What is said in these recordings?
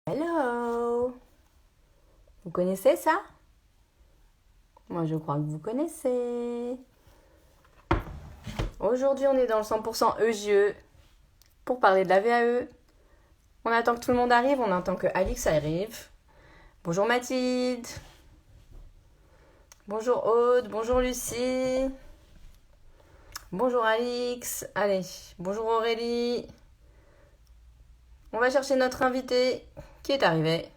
Hello! Vous connaissez ça? Moi, je crois que vous connaissez. Aujourd'hui, on est dans le 100% EJE pour parler de la VAE. On attend que tout le monde arrive, on attend que Alix arrive. Bonjour Mathilde. Bonjour Aude. Bonjour Lucie. Bonjour Alix. Allez, bonjour Aurélie. On va chercher notre invité qui est arrivé.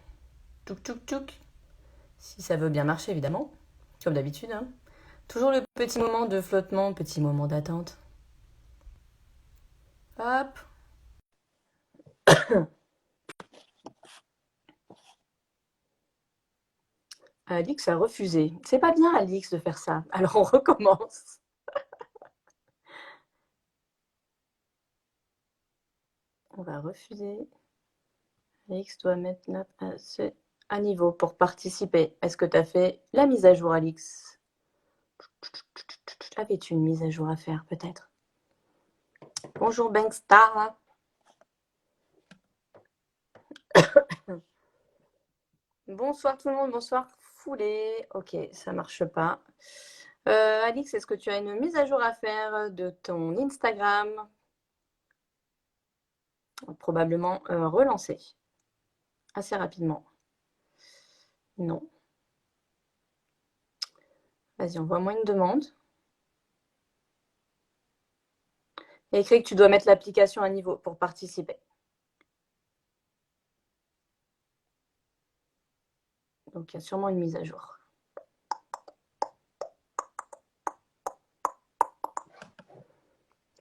Tchouk tchouk tchouk. Si ça veut bien marcher, évidemment. Comme d'habitude, hein. Toujours le petit moment de flottement, petit moment d'attente. Hop. Alix a refusé. C'est pas bien, Alix, de faire ça. Alors on recommence. On va refuser. Alix doit mettre à niveau pour participer. Est-ce que tu as fait la mise à jour, Alix? Avais-tu une mise à jour à faire, peut-être? Bonjour, Bankstar. Bonsoir tout le monde, bonsoir Foulé. Ok, ça marche pas. Alix, est-ce que tu as une mise à jour à faire de ton Instagram? Probablement relancer assez rapidement. Non. Vas-y, envoie-moi une demande. Et écrit que tu dois mettre l'application à niveau pour participer. Donc, il y a sûrement une mise à jour.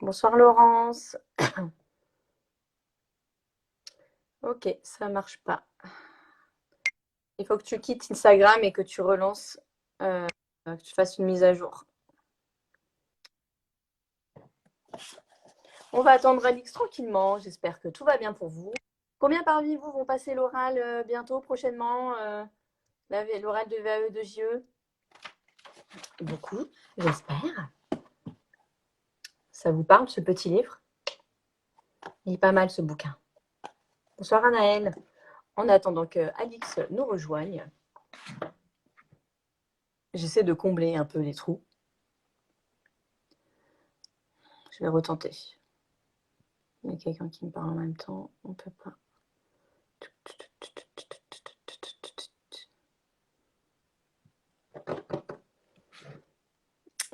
Bonsoir Laurence. Ok, ça marche pas. Il faut que tu quittes Instagram et que tu relances, que tu fasses une mise à jour. On va attendre Alix tranquillement. J'espère que tout va bien pour vous. Combien parmi vous vont passer l'oral bientôt, prochainement, l'oral de VAE de JE? Beaucoup, j'espère. Ça vous parle, ce petit livre? Il est pas mal, ce bouquin. Bonsoir Anaëlle. En attendant que Alix nous rejoigne, j'essaie de combler un peu les trous. Je vais retenter. Il y a quelqu'un qui me parle en même temps. On ne peut pas.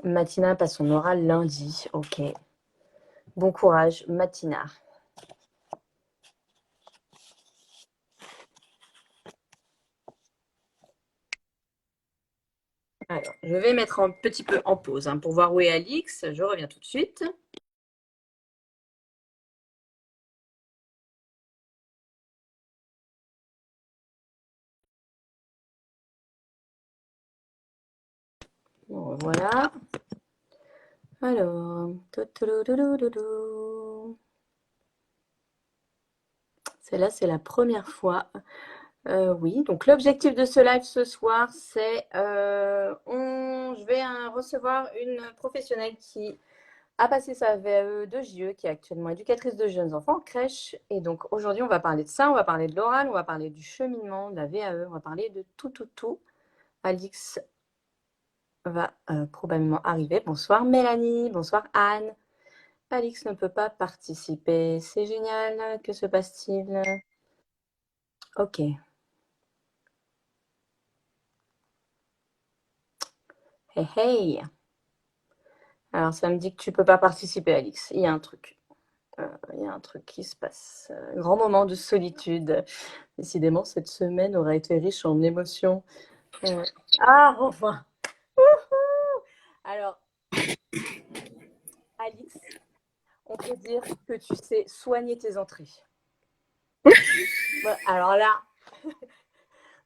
Matina passe son oral lundi. Ok. Bon courage, Matina. Alors, je vais mettre un petit peu en pause pour voir où est Alix. Je reviens tout de suite. Bon, voilà. Alors, celle-là, c'est la première fois. Oui, donc l'objectif de ce live ce soir, c'est je vais recevoir une professionnelle qui a passé sa VAE de JE, qui est actuellement éducatrice de jeunes enfants en crèche. Et donc aujourd'hui, on va parler de ça, on va parler de l'oral, on va parler du cheminement, de la VAE, on va parler de tout. Alix va probablement arriver. Bonsoir Mélanie, bonsoir Anne. Alix ne peut pas participer. C'est génial. Que se passe-t-il? Ok. Hey, hey. Alors, ça me dit que tu peux pas participer, Alix. Il y a un truc. Il y a un truc qui se passe. Grand moment de solitude. Décidément, cette semaine aura été riche en émotions. Ah, enfin. Alors, Alix, on peut dire que tu sais soigner tes entrées. Bon, alors là,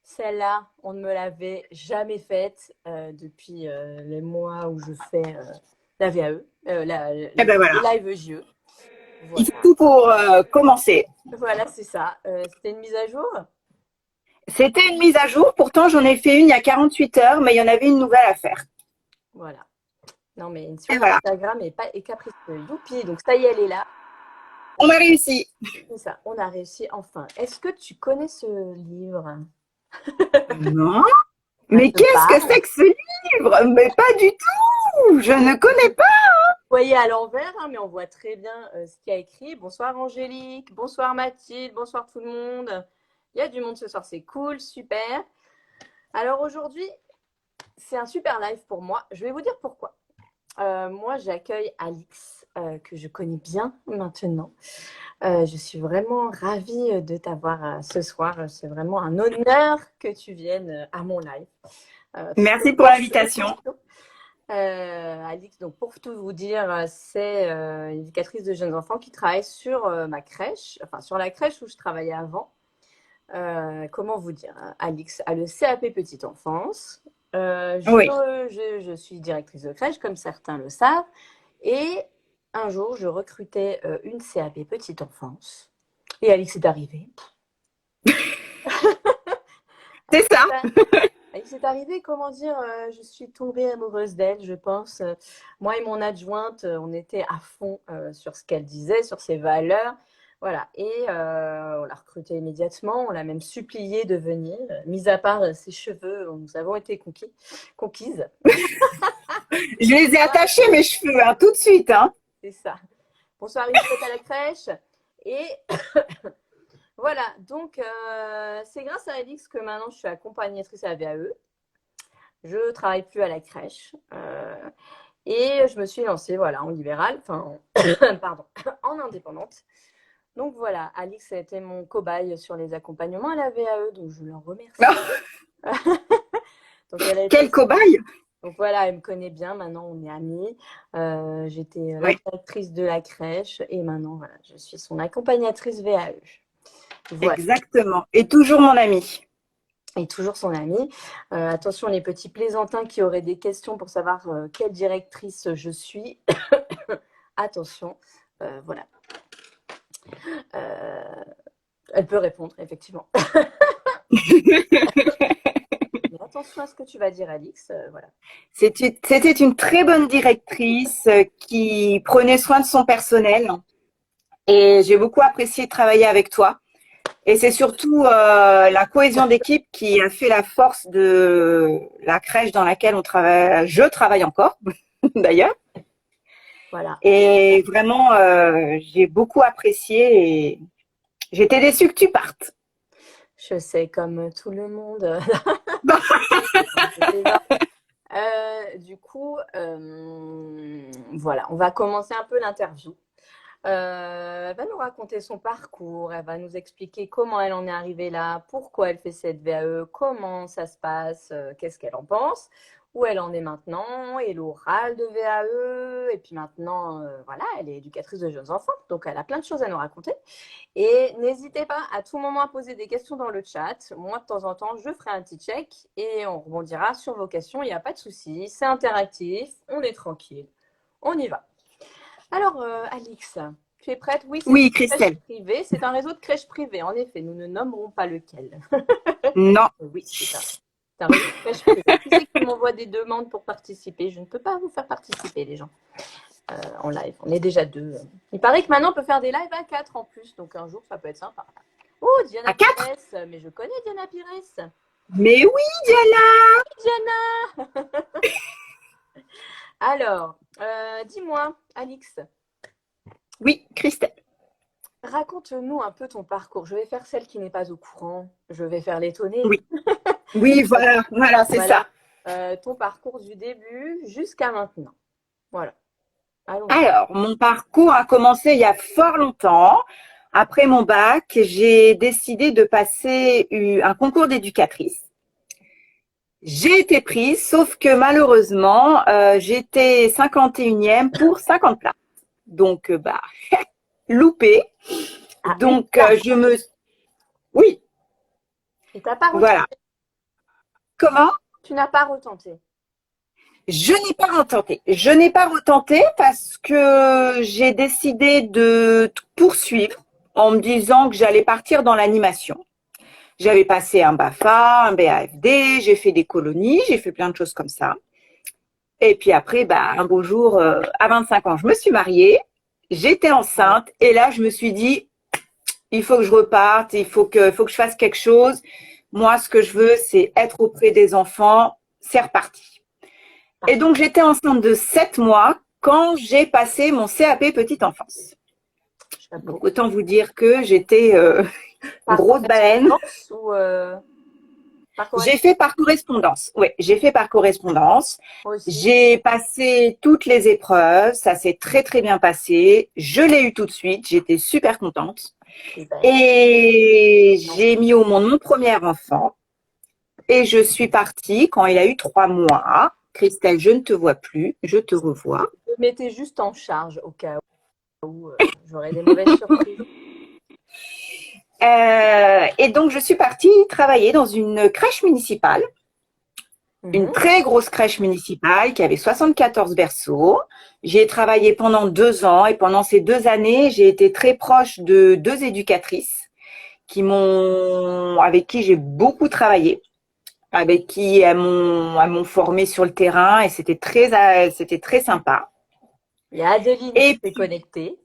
celle-là, on ne me l'avait jamais faite depuis les mois où je fais la VAE, Eh ben voilà. les live JE. Il Voilà, faut tout pour commencer. voilà c'est ça. C'était une mise à jour? C'était une mise à jour, pourtant j'en ai fait une il y a 48 heures, mais il y en avait une nouvelle à faire. Voilà. Non, mais sur Et voilà. Instagram est capricieuse. Youpi, donc ça y est, elle est là. On a réussi. C'est ça, on a réussi enfin. Est-ce que tu connais ce livre? Non. Ça Mais te qu'est-ce que parle? c'est que ce livre? Mais pas du tout. Je ne connais pas. Vous voyez à l'envers, hein, mais on voit très bien ce qu'il y a écrit. Bonsoir Angélique, bonsoir Mathilde, bonsoir tout le monde. Il y a du monde ce soir, c'est cool, super. Alors aujourd'hui, c'est un super live pour moi. Je vais vous dire pourquoi. Moi, j'accueille Alix, que je connais bien maintenant. Je suis vraiment ravie de t'avoir ce soir. C'est vraiment un honneur que tu viennes à mon live. Merci pour l'invitation. Alix, donc pour tout vous dire, c'est éducatrice de jeunes enfants qui travaille sur ma crèche, enfin sur la crèche où je travaillais avant. Comment vous dire, Alix a le CAP Petite Enfance. Oui. Je suis directrice de crèche, comme certains le savent. Et un jour, je recrutais une CAP Petite Enfance. Et Alix est arrivée. C'est ça. Alix est arrivée, comment dire, je suis tombée amoureuse d'elle, je pense. Moi et mon adjointe, on était à fond sur ce qu'elle disait, sur ses valeurs. Voilà, et on l'a recrutée immédiatement, on l'a même suppliée de venir. Mis à part ses cheveux, nous avons été conquises. Je les ai attachés mes cheveux hein, tout de suite. Hein. C'est ça. Bonsoir Elisabeth à la crèche. Et voilà, donc c'est grâce à Alix que maintenant je suis accompagnatrice à la VAE. Je ne travaille plus à la crèche. Et je me suis lancée voilà, en libéral, enfin, pardon, en indépendante. Donc voilà, Alix a été mon cobaye sur les accompagnements à la VAE, donc je l'en remercie. Donc, Quel cobaye! Donc voilà, elle me connaît bien, maintenant on est amis. J'étais la directrice de la crèche et maintenant voilà, je suis son accompagnatrice VAE. Voilà. Exactement, et toujours mon amie. Et toujours son amie. Attention les petits plaisantins qui auraient des questions pour savoir quelle directrice je suis. Attention, voilà. Elle peut répondre, effectivement. Mais attention à ce que tu vas dire, Alix. Voilà. C'était une très bonne directrice qui prenait soin de son personnel. Et j'ai beaucoup apprécié de travailler avec toi. Et c'est surtout la cohésion d'équipe qui a fait la force de la crèche dans laquelle je travaille encore, d'ailleurs. Voilà. Et vraiment, j'ai beaucoup apprécié et j'étais déçue que tu partes. Je sais, comme tout le monde. Du coup, voilà, on va commencer un peu l'interview. Elle va nous raconter son parcours, elle va nous expliquer comment elle en est arrivée là, pourquoi elle fait cette VAE, comment ça se passe, qu'est-ce qu'elle en pense, où elle en est maintenant, et l'oral de VAE, et puis maintenant, voilà, elle est éducatrice de jeunes enfants, donc elle a plein de choses à nous raconter. Et n'hésitez pas à tout moment à poser des questions dans le chat. Moi, de temps en temps, je ferai un petit check et on rebondira sur vos questions, il n'y a pas de souci, c'est interactif, on est tranquille, on y va. Alors, Alix, tu es prête? Oui, c'est oui, Christelle. Privé. C'est un réseau de crèches privées. En effet, nous ne nommerons pas lequel. Non. Oui, c'est ça. C'est un réseau de crèches privées. Qui c'est qui m'envoie des demandes pour participer? Je ne peux pas vous faire participer, les gens, en live. On est déjà 2. Il paraît que maintenant, on peut faire des lives à 4 en plus. Donc, un jour, ça peut être sympa. Oh, Diana Pires. Mais je connais Diana Pires. Mais oui, Diana. Diana. Alors, dis-moi, Alix. Oui, Christelle. Raconte-nous un peu ton parcours. Je vais faire celle qui n'est pas au courant. Je vais faire l'étonnée. Oui, oui, voilà, c'est ça. Ton parcours du début jusqu'à maintenant. Voilà. Alors, mon parcours a commencé il y a fort longtemps. Après mon bac, j'ai décidé de passer un concours d'éducatrice. J'ai été prise, sauf que malheureusement, j'étais 51e pour 50 places. Donc, loupé. Donc, Oui. Et t'as pas retenté? Voilà. Comment? Tu n'as pas retenté? Je n'ai pas retenté. Je n'ai pas retenté parce que j'ai décidé de poursuivre en me disant que j'allais partir dans l'animation. J'avais passé un BAFA, un BAFD, j'ai fait des colonies, j'ai fait plein de choses comme ça. Et puis après, un beau jour, à 25 ans, je me suis mariée j'étais enceinte et là, je me suis dit, il faut que je reparte, il faut que je fasse quelque chose. Moi, ce que je veux, c'est être auprès des enfants. C'est reparti. Et donc, j'étais enceinte de 7 mois quand j'ai passé mon CAP petite enfance. Donc, autant vous dire que j'étais une grosse baleine. Ou J'ai fait par correspondance. Oui, j'ai fait par correspondance. aussi. J'ai passé toutes les épreuves. Ça s'est très, très bien passé. Je l'ai eu tout de suite. J'étais super contente. Et j'ai mis au monde mon premier enfant. Et je suis partie quand il a eu 3 mois. Christelle, je ne te vois plus. Je te revois. Je me mettais juste en charge au cas où j'aurais des mauvaises surprises. Et donc, je suis partie travailler dans une crèche municipale. Une très grosse crèche municipale qui avait 74 berceaux. J'ai travaillé pendant 2 ans et pendant ces 2 années, j'ai été très proche de 2 éducatrices avec qui j'ai beaucoup travaillé, avec qui elles m'ont formée sur le terrain et c'était très sympa. Il y a Adeline qui s'est connectée.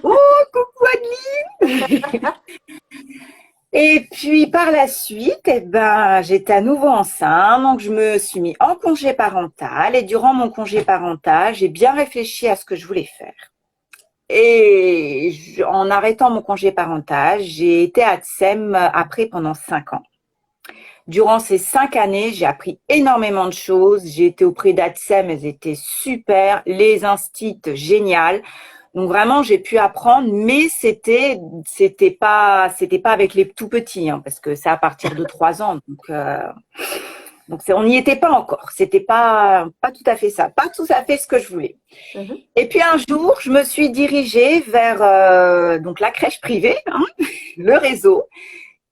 Oh, coucou Adeline. Et puis par la suite, j'étais à nouveau enceinte, donc je me suis mis en congé parental et durant mon congé parental, j'ai bien réfléchi à ce que je voulais faire. Et en arrêtant mon congé parental, j'ai été à TSEM après pendant 5 ans. Durant ces 5 années, j'ai appris énormément de choses. J'ai été auprès d'ATSEM, elles étaient super, les instits géniales. Donc vraiment, j'ai pu apprendre, mais c'était pas avec les tout petits, hein, parce que c'est à partir de 3 ans. Donc on n'y était pas encore. C'était pas tout à fait ça, pas tout à fait ce que je voulais. Et puis un jour, je me suis dirigée vers donc la crèche privée, hein, le réseau,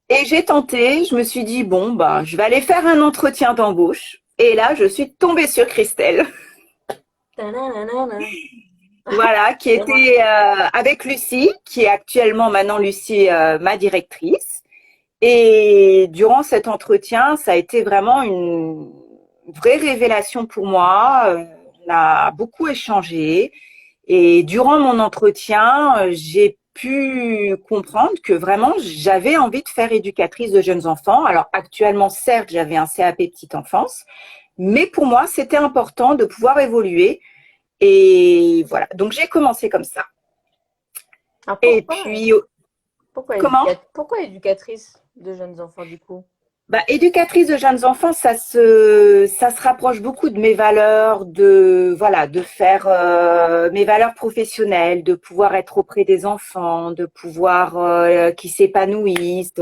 et j'ai tenté. Je me suis dit bon je vais aller faire un entretien d'embauche. Et là, je suis tombée sur Christelle. Voilà, qui était avec Lucie, qui est actuellement maintenant Lucie, ma directrice. Et durant cet entretien, ça a été vraiment une vraie révélation pour moi. On a beaucoup échangé. Et durant mon entretien, j'ai pu comprendre que vraiment, j'avais envie de faire éducatrice de jeunes enfants. Alors actuellement, certes, j'avais un CAP petite enfance, mais pour moi, c'était important de pouvoir évoluer. Et voilà, donc j'ai commencé comme ça. Et puis, comment ? Pourquoi éducatrice de jeunes enfants du coup ? Éducatrice de jeunes enfants, ça se rapproche beaucoup de mes valeurs, de faire mes valeurs professionnelles, de pouvoir être auprès des enfants, de pouvoir qu'ils s'épanouissent,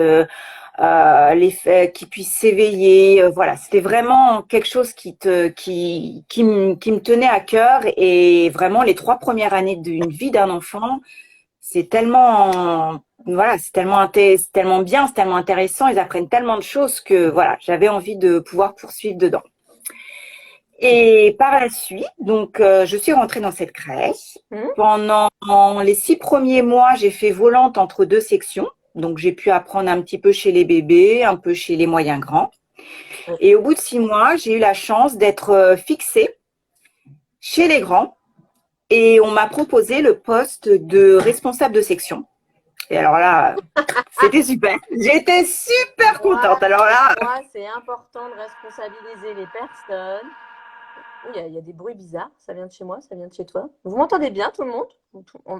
qu'ils puissent s'éveiller. Voilà, c'était vraiment quelque chose qui me tenait à cœur. Et vraiment, les 3 premières années d'une vie d'un enfant, c'est tellement c'est tellement bien, c'est tellement intéressant, ils apprennent tellement de choses que j'avais envie de pouvoir poursuivre dedans. Et par la suite, donc je suis rentrée dans cette crèche. Pendant les 6 premiers mois, j'ai fait volante entre 2 sections. Donc j'ai pu apprendre un petit peu chez les bébés, un peu chez les moyens grands. Et au bout de 6 mois, j'ai eu la chance d'être fixée chez les grands. Et on m'a proposé le poste de responsable de section. Et alors là, c'était super. J'étais super contente. Alors là, c'est important de responsabiliser les personnes. Il y a des bruits bizarres. Ça vient de chez moi, ça vient de chez toi. Vous m'entendez bien, tout le monde ?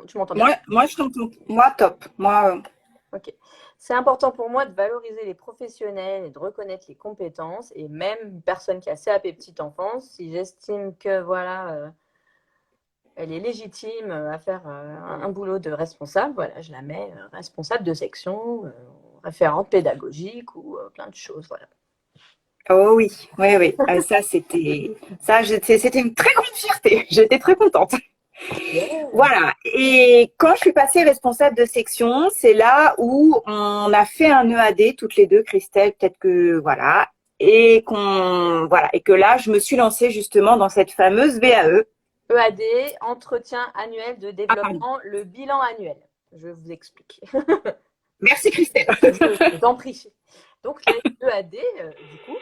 Tu m'entends bien ? Moi, je t'entends. Moi, top. Moi. Ok. C'est important pour moi de valoriser les professionnels et de reconnaître les compétences. Et même une personne qui a CAP petite enfance, si j'estime que elle est légitime à faire un boulot de responsable, je la mets responsable de section, référente pédagogique ou plein de choses, Oh oui. Ça, c'était une très grande fierté. J'étais très contente. Yeah. Voilà. Et quand je suis passée responsable de section, c'est là où on a fait un EAD toutes les deux, Christelle, peut-être que et que là, je me suis lancée justement dans cette fameuse VAE. EAD, entretien annuel de développement, le bilan annuel. Je vous explique. Merci Christelle. Je t'en prie. Donc, les EAD, du coup,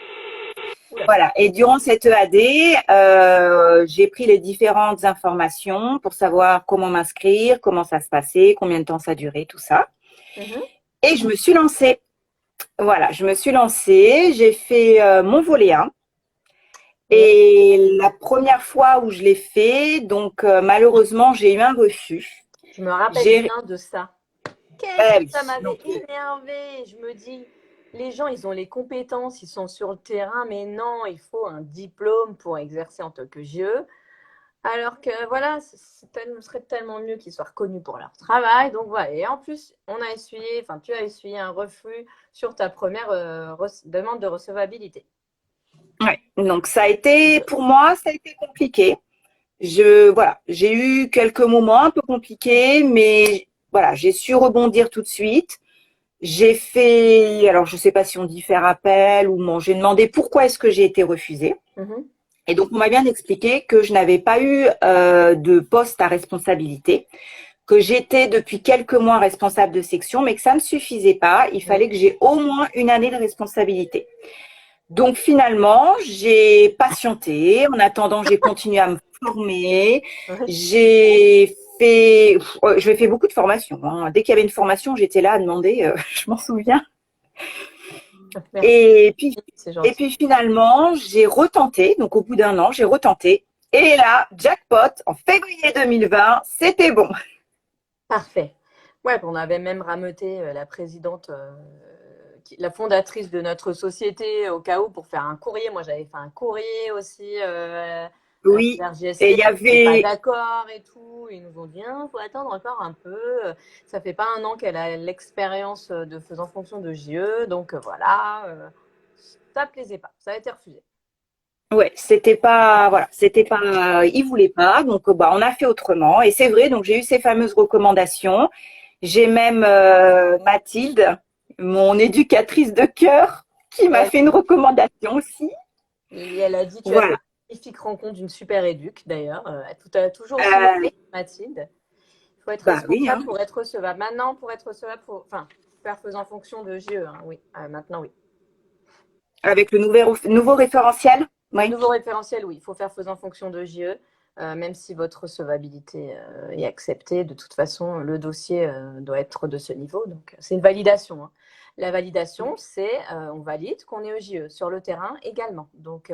Voilà. Et durant cette EAD, j'ai pris les différentes informations pour savoir comment m'inscrire, comment ça se passait, combien de temps ça durait, tout ça. Et je me suis lancée. Voilà, je me suis lancée. J'ai fait mon volet 1. Et la première fois où je l'ai fait, donc malheureusement, j'ai eu un refus. Je me rappelle bien de ça. Qu'est-ce que ça m'avait énervé. Je me dis, les gens, ils ont les compétences, ils sont sur le terrain, mais non, il faut un diplôme pour exercer en tant que JE. Alors que voilà, ce serait tellement mieux qu'ils soient reconnus pour leur travail. Donc voilà. Et en plus, tu as essuyé un refus sur ta première demande de recevabilité. Ouais. Donc ça a été, pour moi, ça a été compliqué. Voilà, j'ai eu quelques moments un peu compliqués, mais voilà, j'ai su rebondir tout de suite. J'ai fait, alors je ne sais pas si on dit faire appel ou non, j'ai demandé pourquoi est-ce que j'ai été refusée. Et donc, on m'a bien expliqué que je n'avais pas eu de poste à responsabilité, que j'étais depuis quelques mois responsable de section, mais que ça ne suffisait pas. Il fallait que j'ai au moins une année de responsabilité. Donc, finalement, j'ai patienté. En attendant, j'ai continué à me former. J'ai fait beaucoup de formations. Hein. Dès qu'il y avait une formation, j'étais là à demander, je m'en souviens. Merci. Et puis finalement, j'ai retenté. Donc au bout d'un an, j'ai retenté. Et là, jackpot, en février 2020, c'était bon. Parfait. Ouais, on avait même rameuté la présidente, la fondatrice de notre société au cas où pour faire un courrier. Moi, j'avais fait un courrier aussi Oui. vers Et GST. il y avait. Pas d'accord et tout. Ils nous ont dit, il faut attendre encore un peu. Ça fait pas un an qu'elle a l'expérience de faisant fonction de JE. Donc voilà, ça plaisait pas. Ça a été refusé. Ouais, c'était pas, voilà, c'était pas, ils voulaient pas, donc bah on a fait autrement. Et c'est vrai, donc j'ai eu ces fameuses recommandations. J'ai même Mathilde, mon éducatrice de cœur, qui m'a fait une recommandation aussi. Et elle a dit, tu as fait Voilà. une magnifique rencontre d'une super éduque d'ailleurs. Tu as toujours aussi noté, Mathilde. Il faut être responsable Oui, hein. pour être recevable. Maintenant, pour être recevable, enfin, faire faisant fonction de JE. Hein, oui, maintenant, oui. Avec le nouveau référentiel. Oui. Nouveau référentiel, oui, il faut faire faisant fonction de JE, même si votre recevabilité est acceptée. De toute façon, le dossier doit être de ce niveau. Donc, c'est une validation. Hein. La validation, c'est on valide qu'on est au JE sur le terrain également. Donc,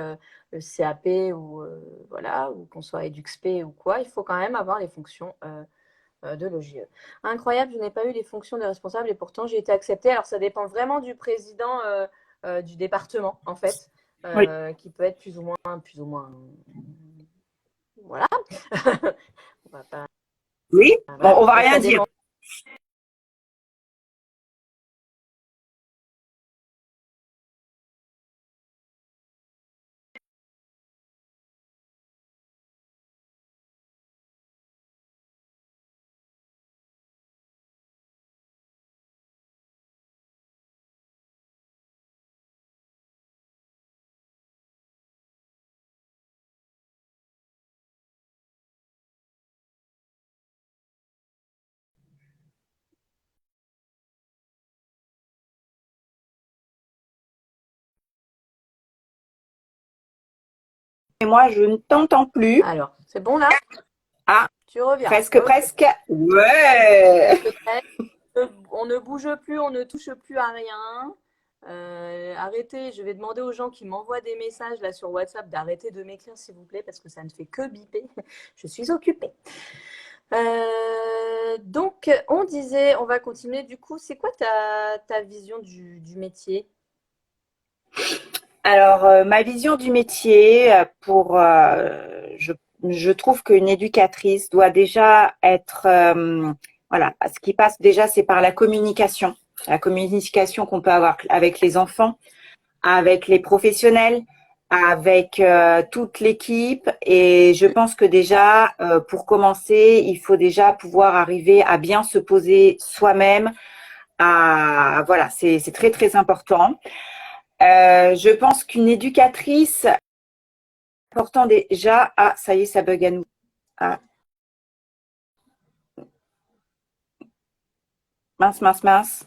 le CAP ou voilà, ou qu'on soit EduxP ou quoi, il faut quand même avoir les fonctions de l'OJE. Incroyable, je n'ai pas eu les fonctions de responsable et pourtant j'ai été acceptée. Alors, ça dépend vraiment du président du département, en fait. Oui. Qui peut être plus ou moins, voilà. On va pas, Oui, voilà. on va Et rien ça dire. dépend. Et moi, je ne t'entends plus. Alors, c'est bon là? Ah, Tu reviens. presque, Ok. presque. Ouais. On ne bouge plus, on ne touche plus à rien. Arrêtez, je vais demander aux gens qui m'envoient des messages là sur WhatsApp d'arrêter de m'écrire s'il vous plaît parce que ça ne fait que biper. Je suis occupée. Donc, on disait, on va continuer. Du coup, c'est quoi ta vision du métier? Alors, ma vision du métier, je trouve qu'une éducatrice doit déjà être, voilà, ce qui passe déjà, c'est par la communication qu'on peut avoir avec les enfants, avec les professionnels, avec toute l'équipe. Et je pense que déjà, pour commencer, il faut déjà pouvoir arriver à bien se poser soi-même. Voilà, c'est très très important. Je pense qu'une éducatrice, important déjà, ça y est, ça bug à nous. Ah, mince, mince, mince.